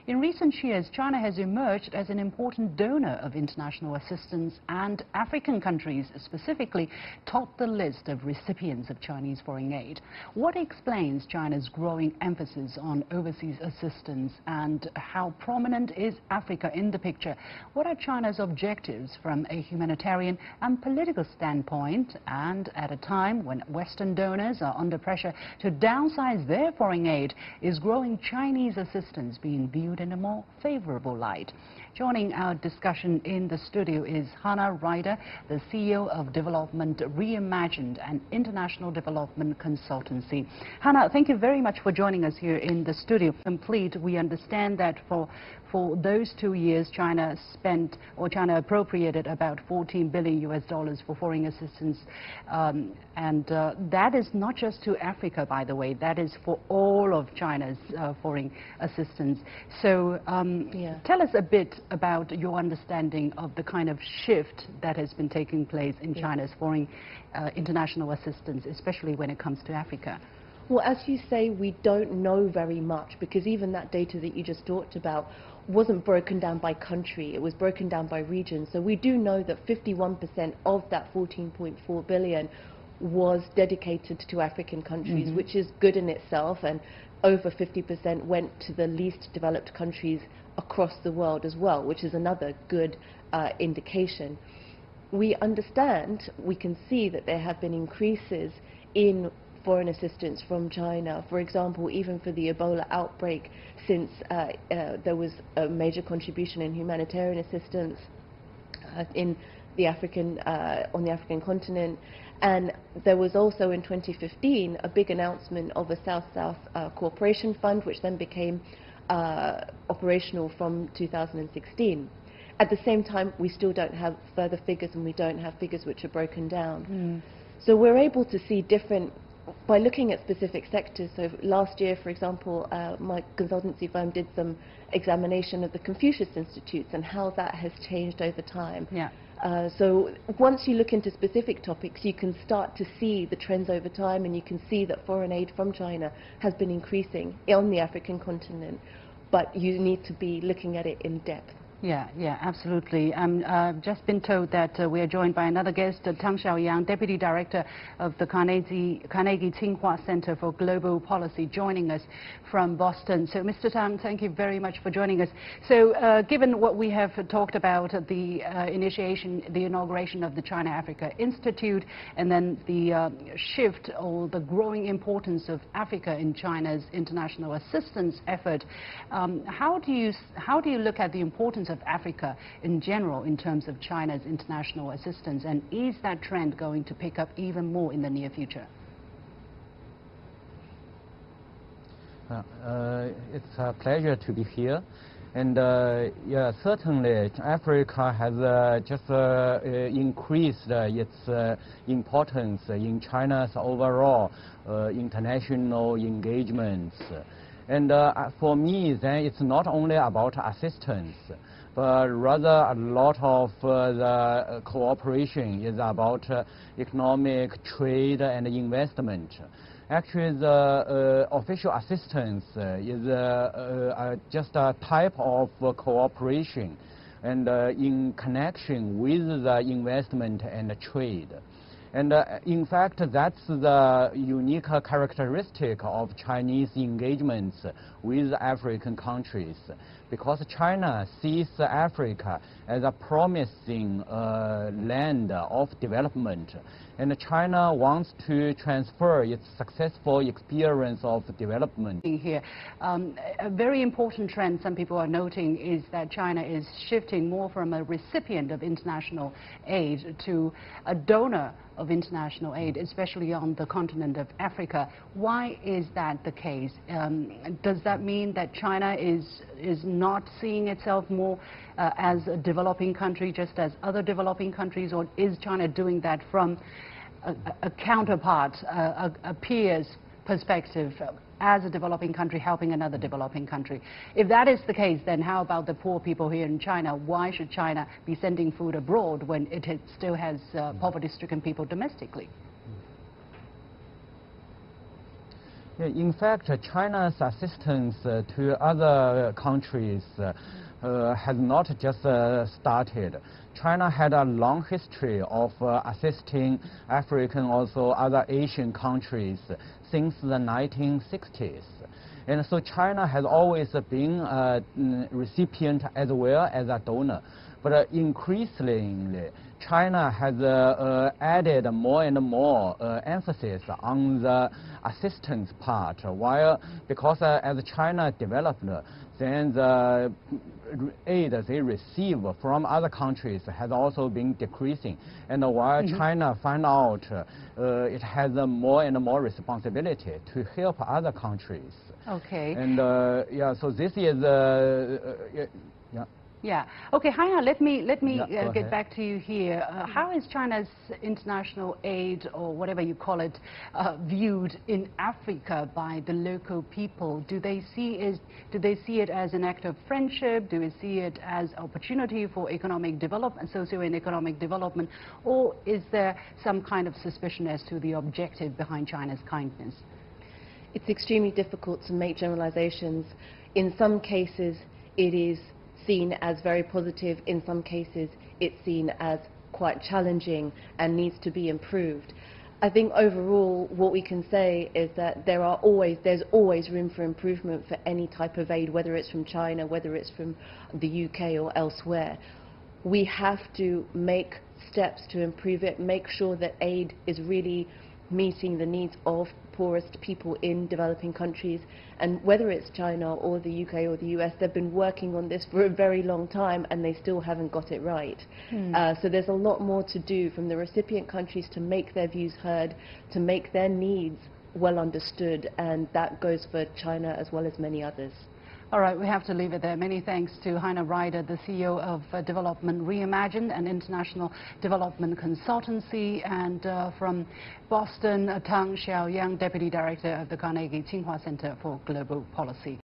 In recent years, China has emerged as an important donor of international assistance, and African countries specifically top the list of recipients of Chinese foreign aid. What explains China's growing emphasis on overseas assistance, and how prominent is Africa in the picture? What are China's objectives from a humanitarian and political standpoint, and at a time when Western donors are under pressure to downsize their foreign aid, is growing Chinese assistance being viewed in a more favorable light? Joining our discussion in the studio is Hannah Ryder, the CEO of Development Reimagined, an international development consultancy. Hannah, thank you very much for joining us here in the studio. Complete, we understand that for those 2 years, China appropriated about $14 billion for foreign assistance, and that is not just to Africa, by the way. That is for all of China's foreign assistance. So tell us a bit about your understanding of the kind of shift that has been taking place in China's foreign international assistance, especially when it comes to Africa. Well, as you say, we don't know very much, because even that data that you just talked about wasn't broken down by country. It was broken down by region. So we do know that 51% of that 14.4 billion was dedicated to African countries, which is good in itself, and over 50% went to the least developed countries across the world as well, which is another good indication. We understand, we can see that there have been increases in foreign assistance from China. For example, even for the Ebola outbreak, since there was a major contribution in humanitarian assistance in the on the African continent. And there was also in 2015 a big announcement of a South-South Cooperation Fund, which then became operational from 2016. At the same time, we still don't have further figures, and we don't have figures which are broken down. So we're able to see different, by looking at specific sectors. So last year, for example, my consultancy firm did some examination of the Confucius Institutes and how that has changed over time. So once you look into specific topics, you can start to see the trends over time, and you can see that foreign aid from China has been increasing on the African continent, but you need to be looking at it in depth. Yeah, absolutely. I've just been told that we are joined by another guest, Tang Xiaoyang, Deputy Director of the Carnegie Tsinghua Center for Global Policy, joining us from Boston. So, Mr. Tang, thank you very much for joining us. So, given what we have talked about, the inauguration of the China-Africa Institute, and then the shift or the growing importance of Africa in China's international assistance effort, how do you look at the importance of Africa in general in terms of China's international assistance, and is that trend going to pick up even more in the near future? It's a pleasure to be here, and yeah, certainly Africa has just increased its importance in China's overall international engagements. And for me, then it's not only about assistance, but rather a lot of the cooperation is about economic, trade, and investment. Actually, the official assistance is just a type of cooperation, and in connection with the investment and trade. And in fact, that's the unique characteristic of Chinese engagements with African countries, because China sees Africa as a promising land of development, and China wants to transfer its successful experience of development. Here, a very important trend some people are noting is that China is shifting more from a recipient of international aid to a donor of international aid, especially on the continent of Africa. Why is that the case? Does that mean that China is not seeing itself more as a developing country, just as other developing countries, or is China doing that from a counterpart, a peer's perspective, as a developing country helping another developing country? If that is the case, then how about the poor people here in China? Why should China be sending food abroad when it still has poverty-stricken people domestically? Yeah, in fact, China's assistance to other countries has not just started. China had a long history of assisting African, also other Asian countries since the 1960s. And so China has always been a recipient as well as a donor. But increasingly, China has added more and more emphasis on the assistance part, while because as China developed, then the aid they receive from other countries has also been decreasing. And while China found out it has more and more responsibility to help other countries. Okay. And yeah, so this is yeah. Yeah. Okay, Heiner, let me get ahead. back to you here. How is China's international aid, or whatever you call it, viewed in Africa by the local people? Do they see it as an act of friendship? Do they see it as opportunity for economic development, socio and economic development, or is there some kind of suspicion as to the objective behind China's kindness? It's extremely difficult to make generalizations. In some cases, it is seen as very positive. In some cases, it's seen as quite challenging and needs to be improved. I think overall, what we can say is that there's always room for improvement for any type of aid, whether it's from China, whether it's from the UK or elsewhere. We have to make steps to improve it, make sure that aid is really meeting the needs of poorest people in developing countries. And whether it's China or the UK or the US, they've been working on this for a very long time and they still haven't got it right. So there's a lot more to do from the recipient countries to make their views heard, to make their needs well understood, and that goes for China as well as many others. All right, we have to leave it there. Many thanks to Heiner Ryder, the CEO of Development Reimagined, an international development consultancy, and from Boston, Tang Xiaoyang, Deputy Director of the Carnegie Tsinghua Center for Global Policy.